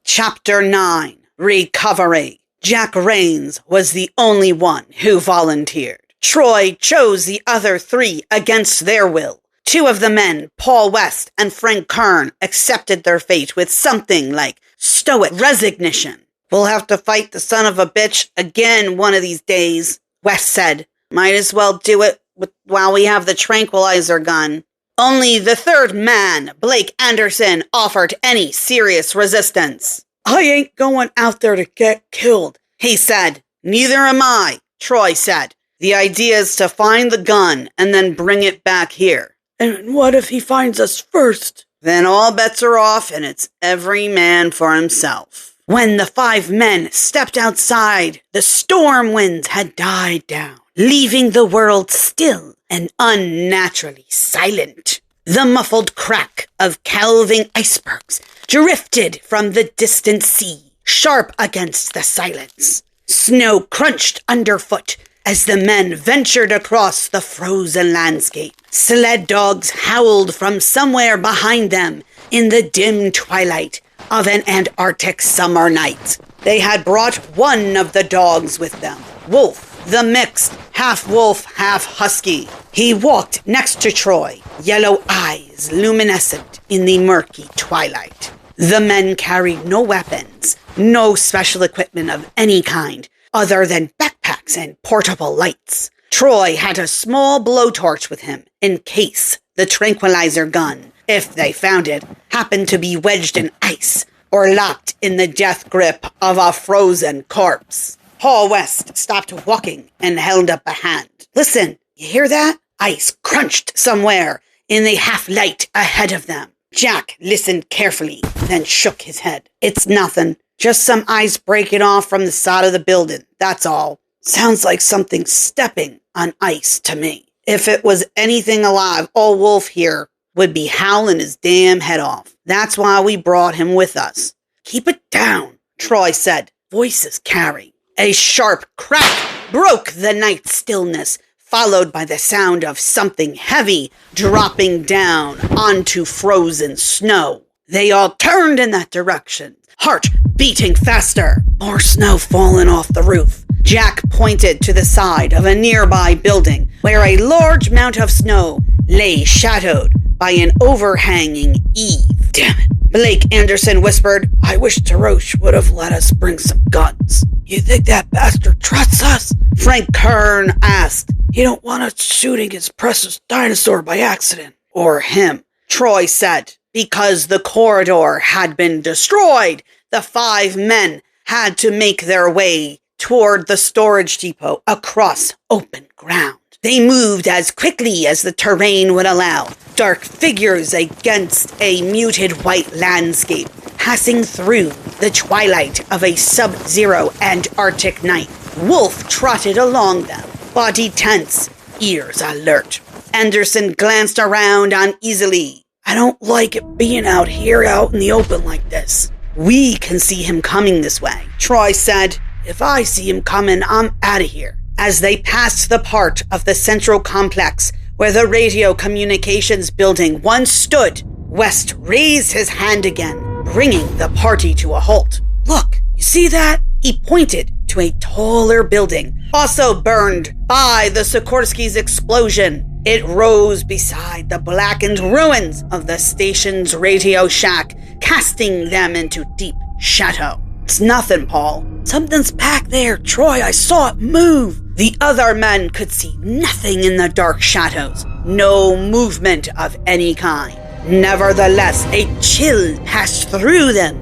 Chapter 9. Recovery. Jack Rains was the only one who volunteered. Troy chose the other 3 against their will. 2 of the men, Paul West and Frank Kern, accepted their fate with something like stoic resignation. "We'll have to fight the son of a bitch again one of these days," West said. "Might as well do it while we have the tranquilizer gun." Only the 3rd man, Blake Anderson, offered any serious resistance. "I ain't going out there to get killed," he said. "Neither am I," Troy said. "The idea is to find the gun and then bring it back here." "And what if he finds us first?" "Then all bets are off and it's every man for himself." When the 5 men stepped outside, the storm winds had died down, leaving the world still and unnaturally silent. The muffled crack of calving icebergs drifted from the distant sea, sharp against the silence. Snow crunched underfoot as the men ventured across the frozen landscape. Sled dogs howled from somewhere behind them in the dim twilight of an Antarctic summer night. They had brought one of the dogs with them, Wolf, the mixed half-wolf, half-husky. He walked next to Troy, yellow eyes luminescent in the murky twilight. The men carried no weapons, no special equipment of any kind, other than backpacks and portable lights. Troy had a small blowtorch with him in case the tranquilizer gun, if they found it, happened to be wedged in ice or locked in the death grip of a frozen corpse. Paul West stopped walking and held up a hand. "Listen, you hear that?" Ice crunched somewhere in the half-light ahead of them. Jack listened carefully, then shook his head. "It's nothing. Just some ice breaking off from the side of the building, that's all. Sounds like something stepping on ice to me. If it was anything alive, old Wolf here would be howling his damn head off. That's why we brought him with us." "Keep it down," Troy said. Voices carry. A sharp crack broke the night stillness, followed by the sound of something heavy dropping down onto frozen snow. They all turned in that direction, heart beating faster. More snow falling off the roof. Jack pointed to the side of a nearby building where a large mound of snow lay shadowed by an overhanging eave. "Damn it," Blake Anderson whispered. "I wish Tarosh would have let us bring some guns." "You think that bastard trusts us?" Frank Kern asked. "You don't want us shooting his precious dinosaur by accident." "Or him," Troy said. Because the corridor had been destroyed, the 5 men had to make their way toward the storage depot across open ground. They moved as quickly as the terrain would allow, dark figures against a muted white landscape, passing through the twilight of a sub-zero Antarctic night. Wolf trotted along them, body tense, ears alert. Anderson glanced around uneasily. "I don't like it being out here out in the open like this." "We can see him coming this way," Troy said. "If I see him coming, I'm out of here." As they passed the part of the central complex where the radio communications building once stood, West raised his hand again, bringing the party to a halt. "Look, you see that?" He pointed to a taller building, also burned by the Sikorsky's explosion. It rose beside the blackened ruins of the station's radio shack, casting them into deep shadow. "It's nothing, Paul." "Something's back there, Troy. I saw it move." The other men could see nothing in the dark shadows, no movement of any kind. Nevertheless, a chill passed through them,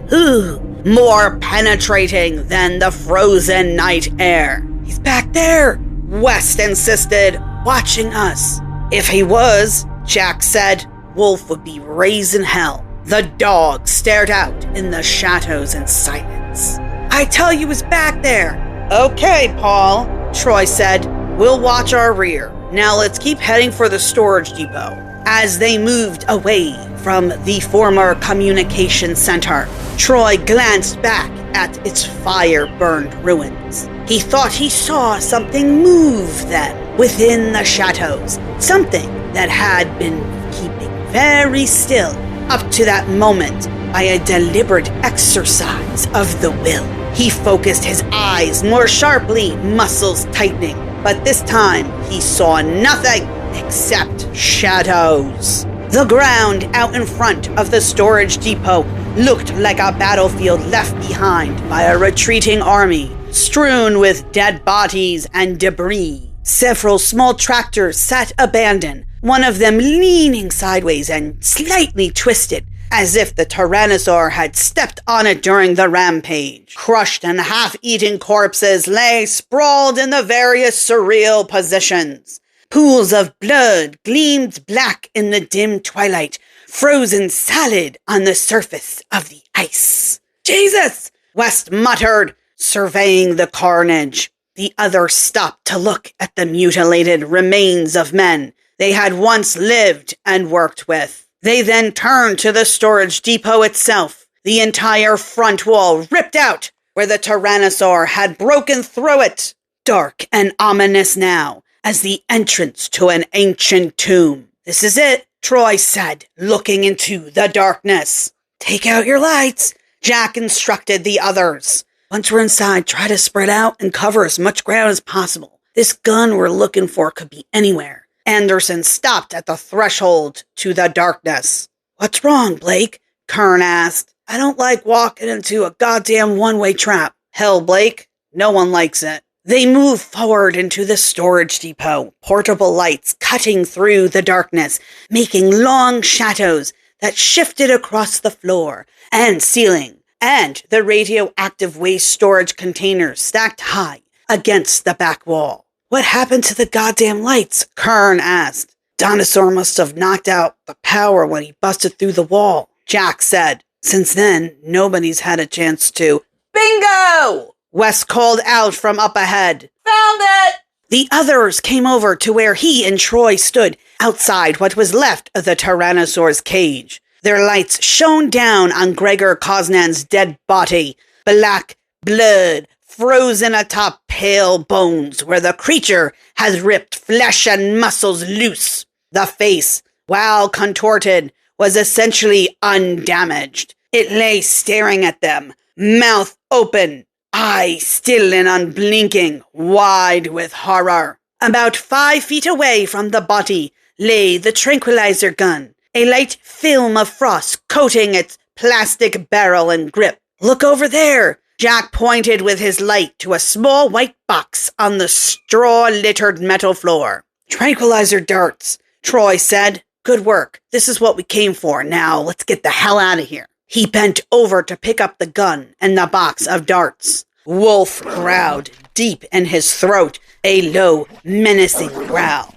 more penetrating than the frozen night air. "He's back there," West insisted, "watching us." "If he was," Jack said, "Wolf would be raising hell." The dog stared out in the shadows in silence. "I tell you he's back there." "Okay, Paul," Troy said. "We'll watch our rear. Now let's keep heading for the storage depot." As they moved away from the former communication center, Troy glanced back at its fire-burned ruins. He thought he saw something move then within the shadows, something that had been keeping very still up to that moment by a deliberate exercise of the will. He focused his eyes more sharply, muscles tightening. But this time, he saw nothing except shadows. The ground out in front of the storage depot looked like a battlefield left behind by a retreating army, strewn with dead bodies and debris. Several small tractors sat abandoned, one of them leaning sideways and slightly twisted, as if the Tyrannosaur had stepped on it during the rampage. Crushed and half-eaten corpses lay sprawled in the various surreal positions. Pools of blood gleamed black in the dim twilight, frozen solid on the surface of the ice. "Jesus!" West muttered, surveying the carnage. The others stopped to look at the mutilated remains of men they had once lived and worked with. They then turned to the storage depot itself, the entire front wall ripped out where the Tyrannosaur had broken through it. Dark and ominous now, as the entrance to an ancient tomb. "This is it," Troy said, looking into the darkness. "Take out your lights," Jack instructed the others. "Once we're inside, try to spread out and cover as much ground as possible. This gun we're looking for could be anywhere." Anderson stopped at the threshold to the darkness. "What's wrong, Blake?" Kern asked. "I don't like walking into a goddamn one-way trap." "Hell, Blake, no one likes it." They moved forward into the storage depot, portable lights cutting through the darkness, making long shadows that shifted across the floor and ceiling, and the radioactive waste storage containers stacked high against the back wall. "What happened to the goddamn lights?" Kern asked. "Dinosaur must have knocked out the power when he busted through the wall," Jack said. "Since then, nobody's had a chance to—" "Bingo!" Wes called out from up ahead. "Found it!" The others came over to where he and Troy stood outside what was left of the Tyrannosaur's cage. Their lights shone down on Gregor Koznan's dead body, black blood frozen atop pale bones where the creature had ripped flesh and muscles loose. The face, while contorted, was essentially undamaged. It lay staring at them, mouth open, eye still and unblinking, wide with horror. About 5 feet away from the body lay the tranquilizer gun, a light film of frost coating its plastic barrel and grip. "Look over there!" Jack pointed with his light to a small white box on the straw-littered metal floor. "Tranquilizer darts," Troy said. "Good work. This is what we came for. Now, let's get the hell out of here." He bent over to pick up the gun and the box of darts. Wolf growled deep in his throat, a low, menacing growl.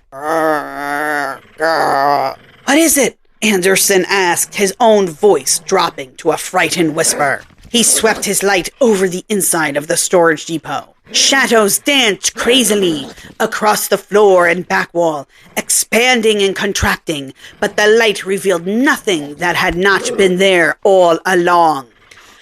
"What is it?" Anderson asked, his own voice dropping to a frightened whisper. He swept his light over the inside of the storage depot. Shadows danced crazily across the floor and back wall, expanding and contracting, but the light revealed nothing that had not been there all along.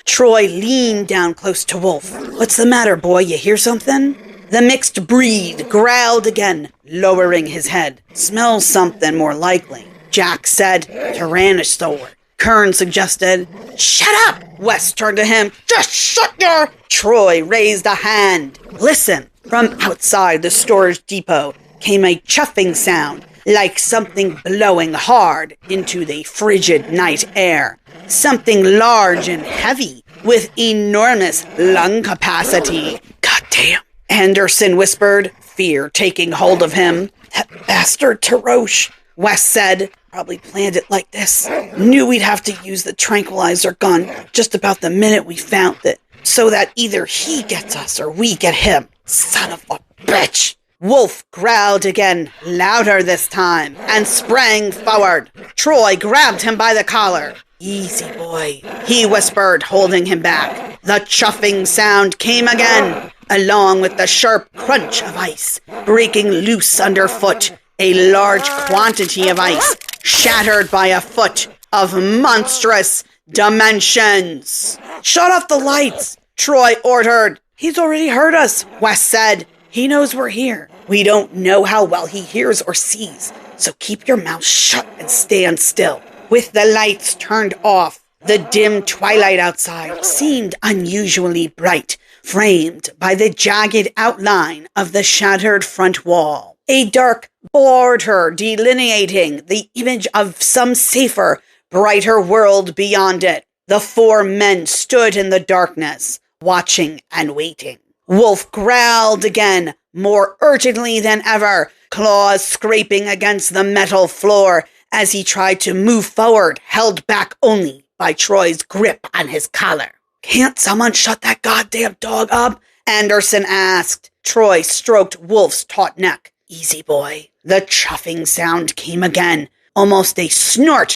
Troy leaned down close to Wolf. "What's the matter, boy? You hear something?" The mixed breed growled again, lowering his head. "Smells something more likely," Jack said. "Tyrannosaur," Kern suggested. "Shut up!" Wes turned to him. "Just shut your—" Troy raised a hand. "Listen!" From outside the storage depot came a chuffing sound, like something blowing hard into the frigid night air. Something large and heavy, with enormous lung capacity. "Goddamn!" Anderson whispered, fear taking hold of him. "That bastard Tarosh," Wes said. "Probably planned it like this. Knew we'd have to use the tranquilizer gun just about the minute we found it, so that either he gets us or we get him. Son of a bitch!" Wolf growled again, louder this time, and sprang forward. Troy grabbed him by the collar. "Easy, boy," he whispered, holding him back. The chuffing sound came again, along with the sharp crunch of ice, breaking loose underfoot. A large quantity of ice, shattered by a foot of monstrous dimensions. "Shut off the lights," Troy ordered. "He's already heard us," Wes said. "He knows we're here. We don't know how well he hears or sees, so keep your mouth shut and stand still." With the lights turned off, The dim twilight outside seemed unusually bright, framed by the jagged outline of the shattered front wall. A dark border delineating the image of some safer, brighter world beyond it. The four men stood in the darkness, watching and waiting. Wolf growled again, more urgently than ever, claws scraping against the metal floor as he tried to move forward, held back only by Troy's grip on his collar. "Can't someone shut that goddamn dog up?" Anderson asked. Troy stroked Wolf's taut neck. "Easy, boy." The chuffing sound came again, almost a snort.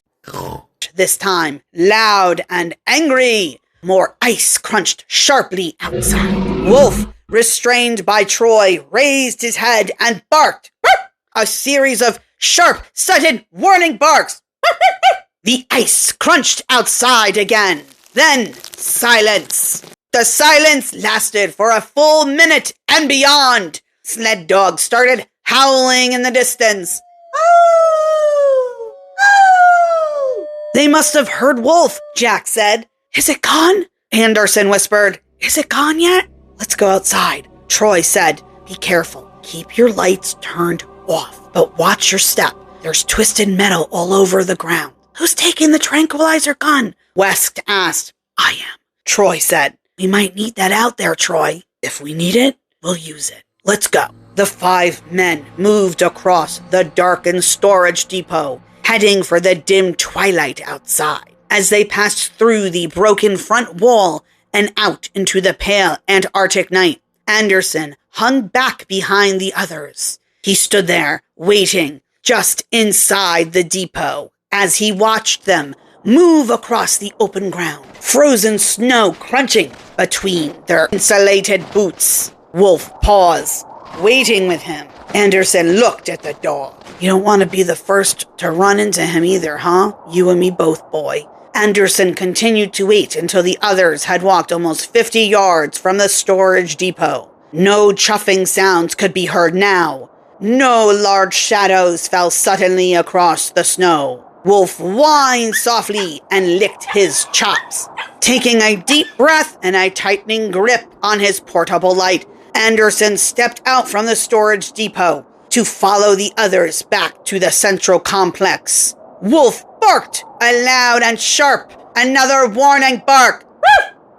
This time, loud and angry. More ice crunched sharply outside. Wolf, restrained by Troy, raised his head and barked. A series of sharp, sudden warning barks. The ice crunched outside again. Then silence. The silence lasted for a full minute and beyond. Sled dogs started howling in the distance. "Oh! Oh!" "They must have heard Wolf," Jack said. "Is it gone?" Anderson whispered. "Is it gone yet?" "Let's go outside," Troy said. "Be careful. Keep your lights turned off, but watch your step. There's twisted metal all over the ground." "Who's taking the tranquilizer gun?" West asked. "I am," Troy said. "We might need that out there, Troy. If we need it, we'll use it. Let's go." The five men moved across the darkened storage depot, heading for the dim twilight outside. As they passed through the broken front wall and out into the pale Antarctic night, Anderson hung back behind the others. He stood there, waiting, just inside the depot, as he watched them move across the open ground, frozen snow crunching between their insulated boots. Wolf paused, waiting with him. Anderson looked at the dog. "You don't want to be the first to run into him either, huh? You and me both, boy." Anderson continued to wait until the others had walked almost 50 yards from the storage depot. No chuffing sounds could be heard now. No large shadows fell suddenly across the snow. Wolf whined softly and licked his chops. Taking a deep breath and a tightening grip on his portable light, Anderson stepped out from the storage depot to follow the others back to the central complex. Wolf barked, loud and sharp. Another warning bark.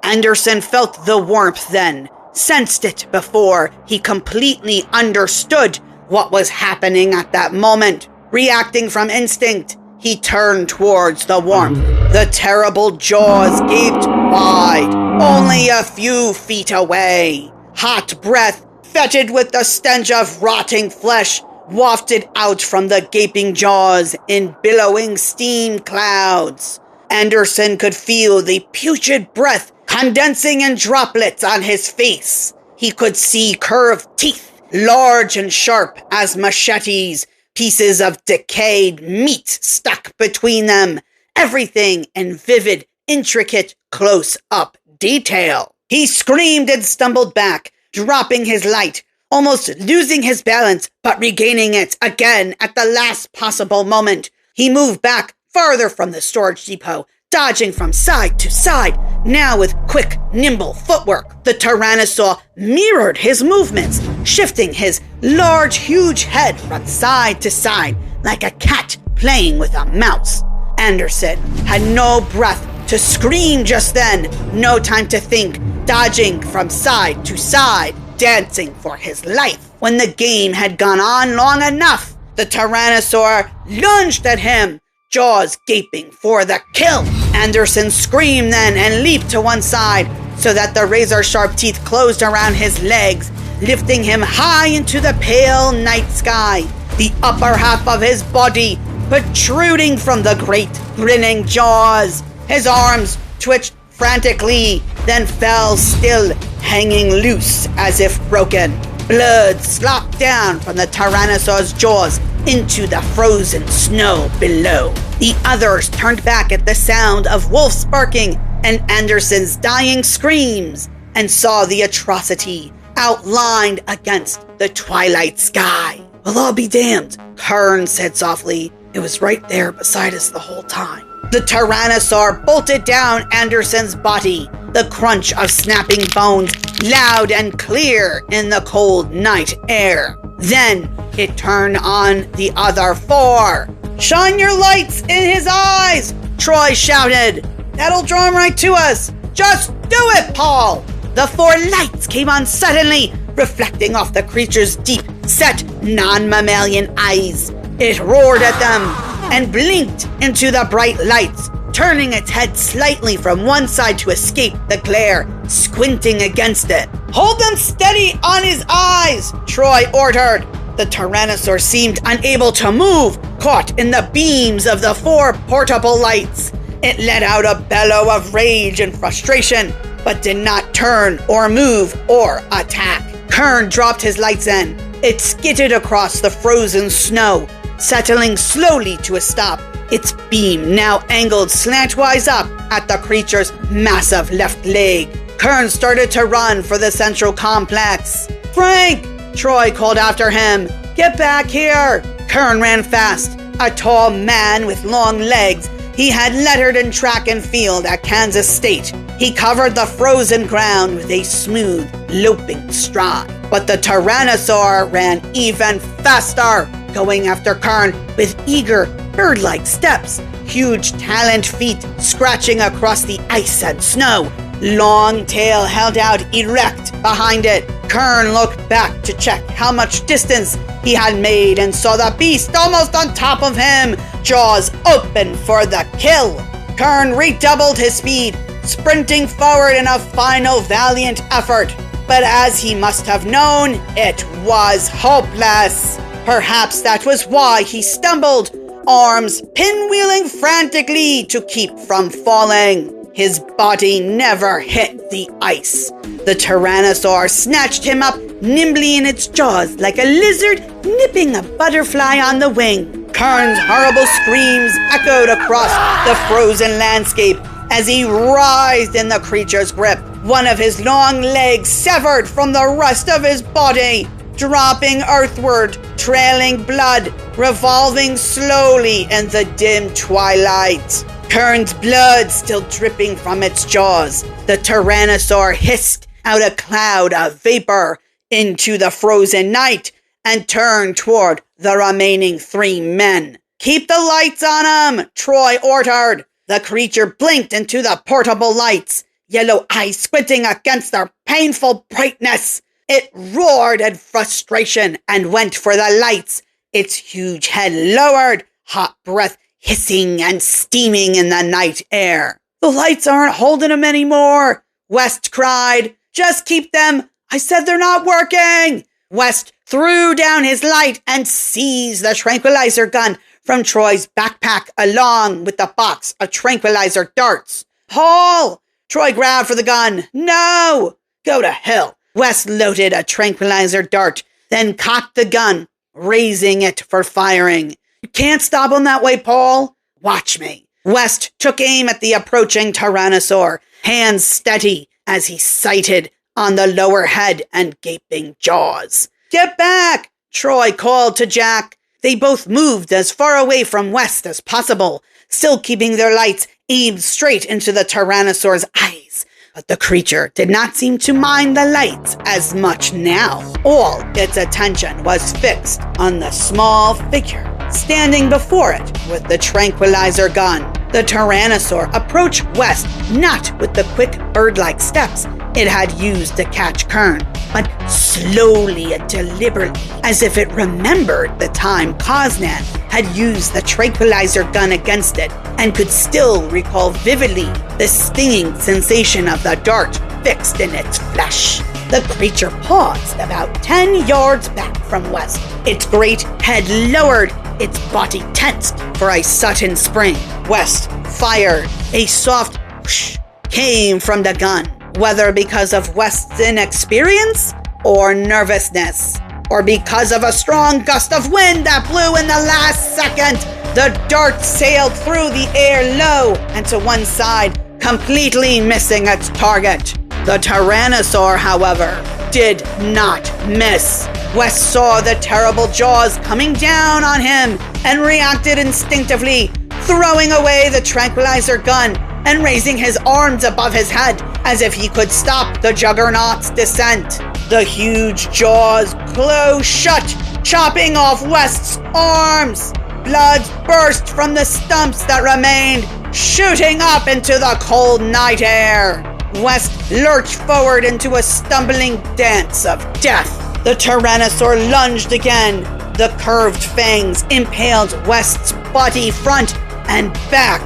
Anderson felt the warmth then, sensed it before he completely understood what was happening at that moment. Reacting from instinct, he turned towards the warmth. The terrible jaws gaped wide, only a few feet away. Hot breath, fetid with the stench of rotting flesh, wafted out from the gaping jaws in billowing steam clouds. Anderson could feel the putrid breath condensing in droplets on his face. He could see curved teeth, large and sharp as machetes, pieces of decayed meat stuck between them, everything in vivid, intricate, close-up detail. He screamed and stumbled back, dropping his light, almost losing his balance, but regaining it again at the last possible moment. He moved back farther from the storage depot, dodging from side to side, now with quick, nimble footwork. The Tyrannosaur mirrored his movements, shifting his large, huge head from side to side, like a cat playing with a mouse. Anderson had no breath to scream just then, no time to think, dodging from side to side, dancing for his life. When the game had gone on long enough, the Tyrannosaur lunged at him, jaws gaping for the kill. Anderson screamed then and leaped to one side so that the razor-sharp teeth closed around his legs, lifting him high into the pale night sky, the upper half of his body protruding from the great grinning jaws. His arms twitched frantically, then fell still, hanging loose as if broken. Blood slopped down from the Tyrannosaur's jaws into the frozen snow below. The others turned back at the sound of Wolf's barking and Anderson's dying screams and saw the atrocity outlined against the twilight sky. "Well, I'll be damned," Kern said softly. "It was right there beside us the whole time." The Tyrannosaur bolted down Anderson's body, the crunch of snapping bones loud and clear in the cold night air. Then it turned on the other four. "Shine your lights in his eyes!" Troy shouted. "That'll draw him right to us. Just do it, Paul!" The four lights came on suddenly, reflecting off the creature's deep-set, non-mammalian eyes. It roared at them and blinked into the bright lights, turning its head slightly from one side to escape the glare, squinting against it. "Hold them steady on his eyes," Troy ordered. The Tyrannosaur seemed unable to move, caught in the beams of the four portable lights. It let out a bellow of rage and frustration, but did not turn or move or attack. Kern dropped his lights in. It skidded across the frozen snow, settling slowly to a stop, its beam now angled slantwise up at the creature's massive left leg. Kern started to run for the central complex. "Frank!" Troy called after him. "Get back here!" Kern ran fast, a tall man with long legs. He had lettered in track and field at Kansas State. He covered the frozen ground with a smooth, loping stride. But the Tyrannosaur ran even faster, going after Kern with eager, bird-like steps, huge taloned feet scratching across the ice and snow, long tail held out erect behind it. Kern looked back to check how much distance he had made and saw the beast almost on top of him, jaws open for the kill. Kern redoubled his speed, sprinting forward in a final valiant effort. But as he must have known, it was hopeless. Perhaps that was why he stumbled, arms pinwheeling frantically to keep from falling. His body never hit the ice. The Tyrannosaur snatched him up nimbly in its jaws like a lizard nipping a butterfly on the wing. Kern's horrible screams echoed across the frozen landscape as he writhed in the creature's grip. One of his long legs severed from the rest of his body, dropping earthward, trailing blood, revolving slowly in the dim twilight. Kern's blood still dripping from its jaws. The Tyrannosaur hissed out a cloud of vapor into the frozen night and turned toward the remaining three men. "Keep the lights on him," Troy ordered. The creature blinked into the portable lights, yellow eyes squinting against their painful brightness. It roared in frustration and went for the lights, its huge head lowered, hot breath hissing and steaming in the night air. "The lights aren't holding him anymore," West cried. "Just keep them. I said they're not working." West threw down his light and seized the tranquilizer gun from Troy's backpack along with the box of tranquilizer darts. "Paul!" Troy grabbed for the gun. "No!" "Go to hell." West loaded a tranquilizer dart, then cocked the gun, raising it for firing. "You can't stop him that way, Paul. Watch me." West took aim at the approaching Tyrannosaur, hands steady as he sighted on the lower head and gaping jaws. "Get back!" Troy called to Jack. They both moved as far away from West as possible, still keeping their lights aimed straight into the Tyrannosaur's eyes. But the creature did not seem to mind the lights as much now. All its attention was fixed on the small figure standing before it with the tranquilizer gun. The Tyrannosaur approached West not with the quick bird-like steps it had used to catch Kern, but slowly and deliberately, as if it remembered the time Kosnan had used the tranquilizer gun against it and could still recall vividly the stinging sensation of the dart fixed in its flesh. The creature paused about 10 yards back from West, its great head lowered, its body tensed for a sudden spring. West fired. A soft whoosh came from the gun, whether because of West's inexperience or nervousness, or because of a strong gust of wind that blew in the last second. The dart sailed through the air low and to one side, completely missing its target. The Tyrannosaur, however, did not miss. West saw the terrible jaws coming down on him and reacted instinctively, throwing away the tranquilizer gun and raising his arms above his head as if he could stop the juggernaut's descent. The huge jaws closed shut, chopping off West's arms. Blood burst from the stumps that remained, shooting up into the cold night air. West lurched forward into a stumbling dance of death. The Tyrannosaur lunged again. The curved fangs impaled West's body front and back.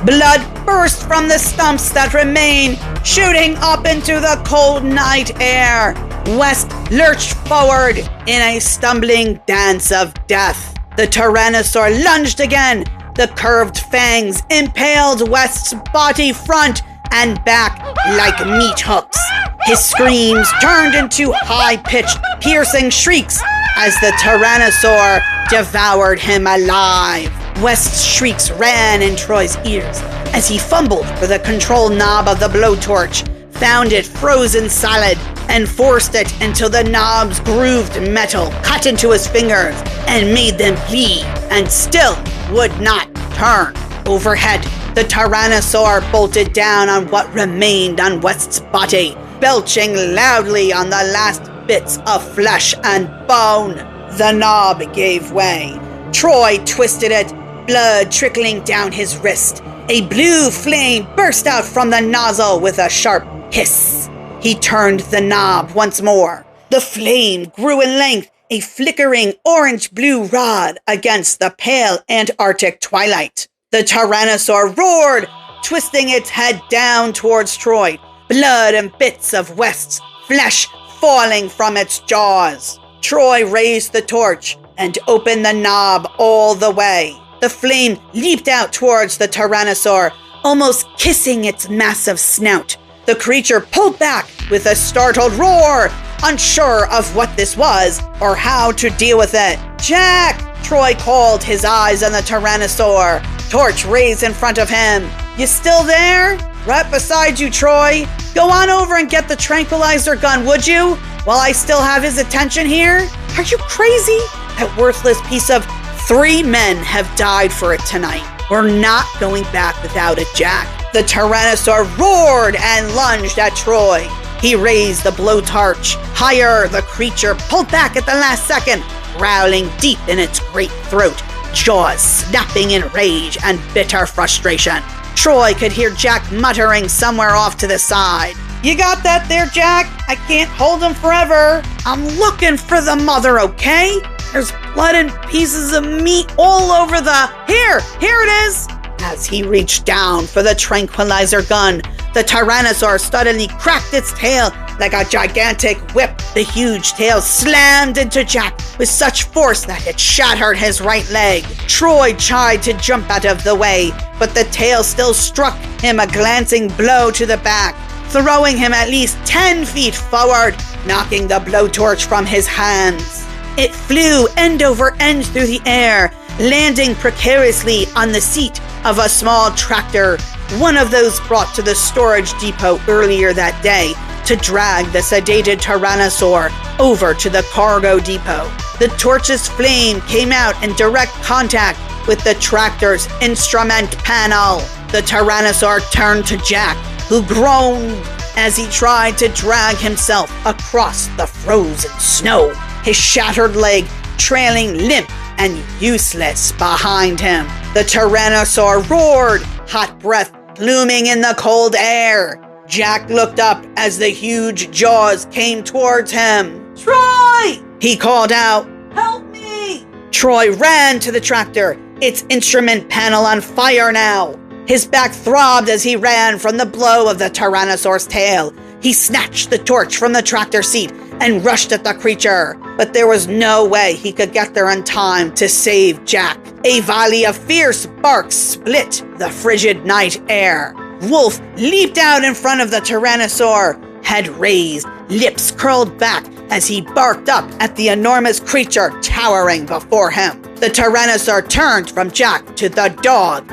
Blood burst from the stumps that remained, shooting up into the cold night air. West lurched forward in a stumbling dance of death. The Tyrannosaur lunged again. The curved fangs impaled West's body front and back like meat hooks. His screams turned into high-pitched, piercing shrieks as the Tyrannosaur devoured him alive. West's shrieks ran in Troy's ears as he fumbled for the control knob of the blowtorch, found it frozen solid, and forced it until the knob's grooved metal cut into his fingers and made them bleed and still would not turn. Overhead, the Tyrannosaur bolted down on what remained on West's body, belching loudly on the last bits of flesh and bone. The knob gave way. Troy twisted it, blood trickling down his wrist. A blue flame burst out from the nozzle with a sharp hiss. He turned the knob once more. The flame grew in length, a flickering orange-blue rod against the pale Antarctic twilight. The Tyrannosaur roared, twisting its head down towards Troy, blood and bits of West's flesh falling from its jaws. Troy raised the torch and opened the knob all the way. The flame leaped out towards the Tyrannosaur, almost kissing its massive snout. The creature pulled back with a startled roar, unsure of what this was or how to deal with it. "Jack!" Troy called, his eyes on the Tyrannosaur. Torch raised in front of him. "You still there?" "Right beside you, Troy. Go on over and get the tranquilizer gun, would you? While I still have his attention here?" "Are you crazy? That worthless piece of..." "3 men have died for it tonight. We're not going back without it, Jack." The Tyrannosaur roared and lunged at Troy. He raised the blowtorch higher. The creature pulled back at the last second, growling deep in its great throat, jaws snapping in rage and bitter frustration. Troy could hear Jack muttering somewhere off to the side. "You got that there, Jack? I can't hold him forever. I'm looking for the mother, okay? There's blood and pieces of meat all over the... Here it is!" As he reached down for the tranquilizer gun, the Tyrannosaur suddenly cracked its tail like a gigantic whip. The huge tail slammed into Jack with such force that it shattered his right leg. Troy tried to jump out of the way, but the tail still struck him a glancing blow to the back, throwing him at least 10 feet forward, knocking the blowtorch from his hands. It flew end over end through the air, landing precariously on the seat of a small tractor, one of those brought to the storage depot earlier that day to drag the sedated Tyrannosaur over to the cargo depot. The torch's flame came out in direct contact with the tractor's instrument panel. The Tyrannosaur turned to Jack, who groaned as he tried to drag himself across the frozen snow, his shattered leg trailing limp and useless behind him. The Tyrannosaur roared, hot breath looming in the cold air. Jack looked up as the huge jaws came towards him. "Troy!" he called out. "Help me!" Troy ran to the tractor, its instrument panel on fire now. His back throbbed as he ran from the blow of the Tyrannosaur's tail. He snatched the torch from the tractor seat and rushed at the creature, but there was no way he could get there in time to save Jack. A volley of fierce barks split the frigid night air. Wolf leaped out in front of the Tyrannosaur, head raised, lips curled back as he barked up at the enormous creature towering before him. The Tyrannosaur turned from Jack to the dog,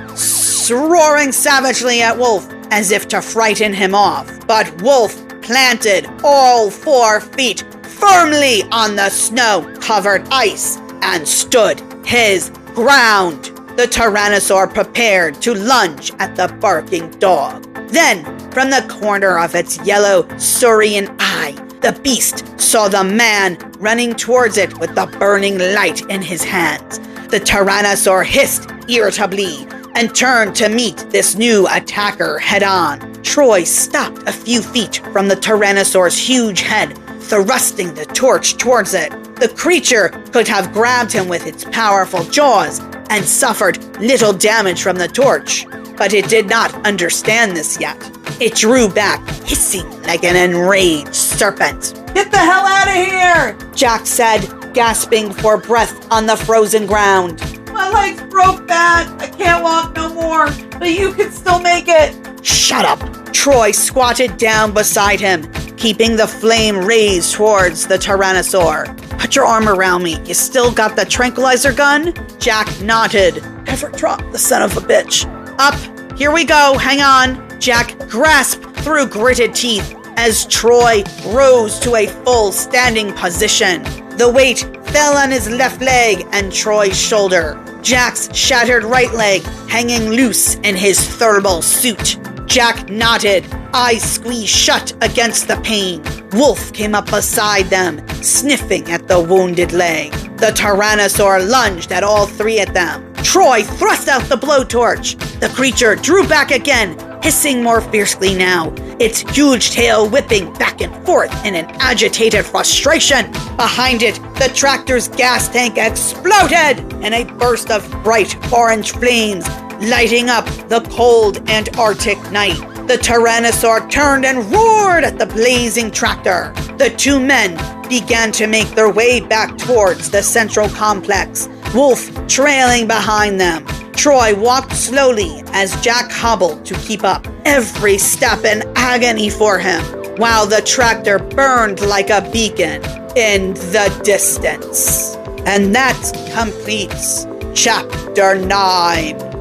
roaring savagely at Wolf as if to frighten him off. But Wolf planted all 4 feet firmly on the snow-covered ice and stood his ground. The Tyrannosaur prepared to lunge at the barking dog. Then, from the corner of its yellow Saurian eye, the beast saw the man running towards it with the burning light in his hands. The Tyrannosaur hissed irritably and turned to meet this new attacker head-on. Troy stopped a few feet from the Tyrannosaur's huge head, thrusting the torch towards it. The creature could have grabbed him with its powerful jaws and suffered little damage from the torch, but it did not understand this yet. It drew back, hissing like an enraged serpent. Get the hell out of here! Jack said, gasping for breath on the frozen ground. My legs broke bad. I can't walk no more, but you can still make it. Shut up! Troy squatted down beside him, keeping the flame raised towards the Tyrannosaur. Put your arm around me. You still got the tranquilizer gun? Jack nodded. Never drop the son of a bitch. Up! Here we go, hang on. Jack grasped through gritted teeth as Troy rose to a full standing position. The weight fell on his left leg and Troy's shoulder. Jack's shattered right leg hanging loose in his thermal suit. Jack nodded, eyes squeezed shut against the pain. Wolf came up beside them, sniffing at the wounded leg. The Tyrannosaur lunged at all three of them. Troy thrust out the blowtorch. The creature drew back again, hissing more fiercely now, its huge tail whipping back and forth in an agitated frustration. Behind it, the tractor's gas tank exploded in a burst of bright orange flames, lighting up the cold Antarctic night. The Tyrannosaur turned and roared at the blazing tractor. The two men began to make their way back towards the central complex, Wolf trailing behind them. Troy walked slowly as Jack hobbled to keep up, every step in agony for him, while the tractor burned like a beacon in the distance. And that completes Chapter 9.